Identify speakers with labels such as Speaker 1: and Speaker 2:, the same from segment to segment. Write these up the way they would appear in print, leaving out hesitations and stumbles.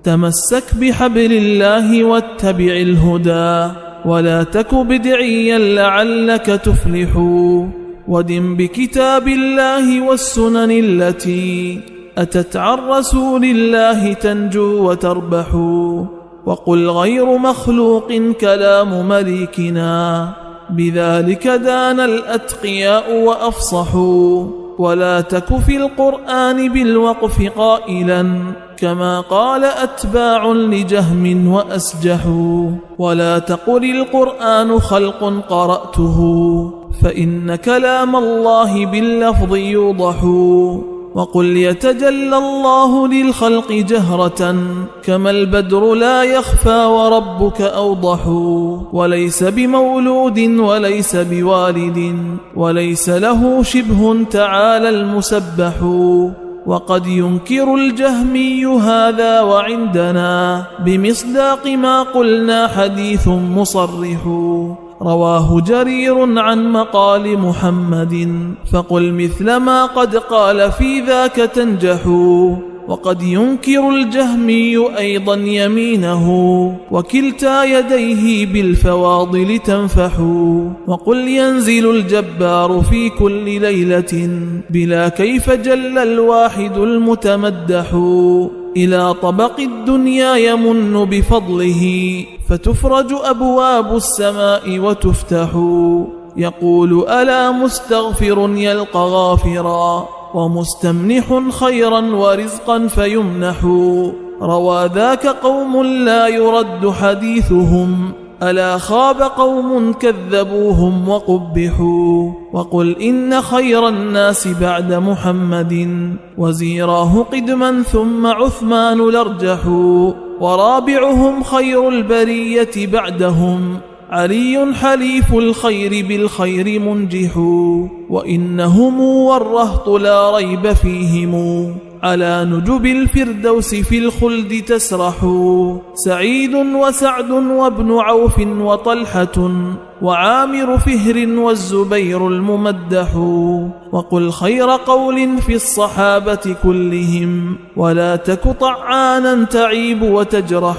Speaker 1: تمسك بحبل الله واتبع الهدى، ولا تك بدعيا لعلك تفلح. ودم بكتاب الله والسنن التي أتت عن رسول الله تنجو وتربح. وقل غير مخلوق كلام مليكنا، بذلك دان الأتقياء وأفصحوا. ولا تك في القرآن بالوقف قائلا كما قال أتباع لجهم وأسجحوا. ولا تقل القرآن خلق قرأته، فإن كلام الله باللفظ يوضح. وقل يتجلى الله للخلق جهرة كما البدر لا يخفى وربك أوضح. وليس بمولود وليس بوالد وليس له شبه تعالى المسبح. وقد ينكر الجهمي هذا وعندنا بمصداق ما قلنا حديث مصرح. رواه جرير عن مقال محمد، فقل مثل ما قد قال في ذاك تنجح. وقد ينكر الجهمي أيضا يمينه، وكلتا يديه بالفواضل تنفح. وقل ينزل الجبار في كل ليلة بلا كيف جل الواحد المتمدح. إلى طبق الدنيا يمن بفضله، فتفرج أبواب السماء وتفتح. يقول ألا مستغفر يلقى غافرا، ومستمنح خيرا ورزقا فيمنح. روى ذاك قوم لا يرد حديثهم، ألا خاب قوم كذبوهم وقبحوا. وقل إن خير الناس بعد محمد وزيراه قدما ثم عثمان الأرجح. ورابعهم خير البرية بعدهم علي حليف الخير بالخير منجح. وإنهم والرهط لا ريب فيهم على نجب الفردوس في الخلد تسرح. سعيد وسعد وابن عوف وطلحة وعامر فهر والزبير الممدح. وقل خير قول في الصحابة كلهم، ولا تك طعانا تعيب وتجرح.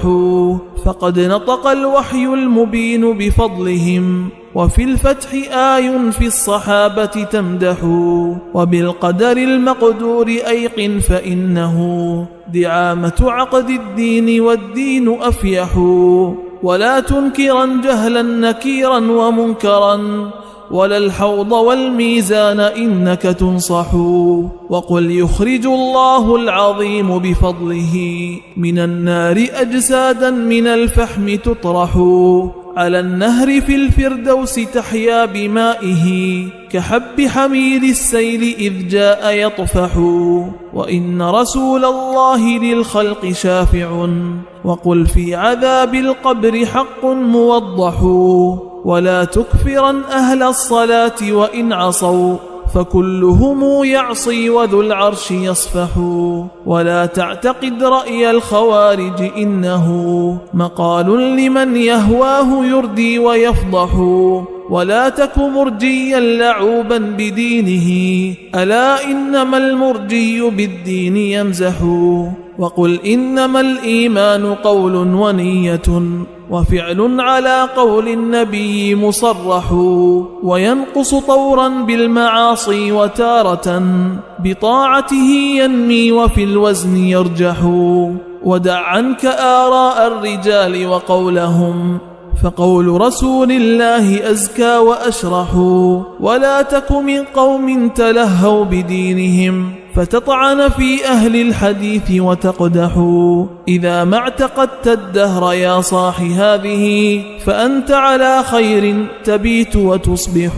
Speaker 1: فقد نطق الوحي المبين بفضلهم، وفي الفتح آي في الصحابة تمدح. وبالقدر المقدور أيقن فإنه دعامة عقد الدين والدين أفيح. ولا تنكرا جهلا نكيرا ومنكرا، ولا الحوض والميزان إنك تنصح. وقل يخرج الله العظيم بفضله من النار أجسادا من الفحم تطرح. على النهر في الفردوس تحيا بمائه، كحب حمير السيل إذ جاء يطفح. وإن رسول الله للخلق شافع، وقل في عذاب القبر حق موضح. ولا تكفرا أهل الصلاة وإن عصوا، فكلهم يعصي وذو العرش يصفح. ولا تعتقد رأي الخوارج، إنه مقال لمن يهواه يردي ويفضح. ولا تك مرجيا لعوبا بدينه، ألا إنما المرجي بالدين يمزح. وقل إنما الإيمان قول ونية، وفعل على قول النبي مصرح. وينقص طورا بالمعاصي وتارة بطاعته ينمي وفي الوزن يرجح. ودع عنك آراء الرجال وقولهم، فقول رسول الله أزكى وأشرح. ولا تك من قوم تلهوا بدينهم، فتطعن في أهل الحديث وتقدح. إذا ما اعتقدت الدهر يا صاح هذه، فأنت على خير تبيت وتصبح.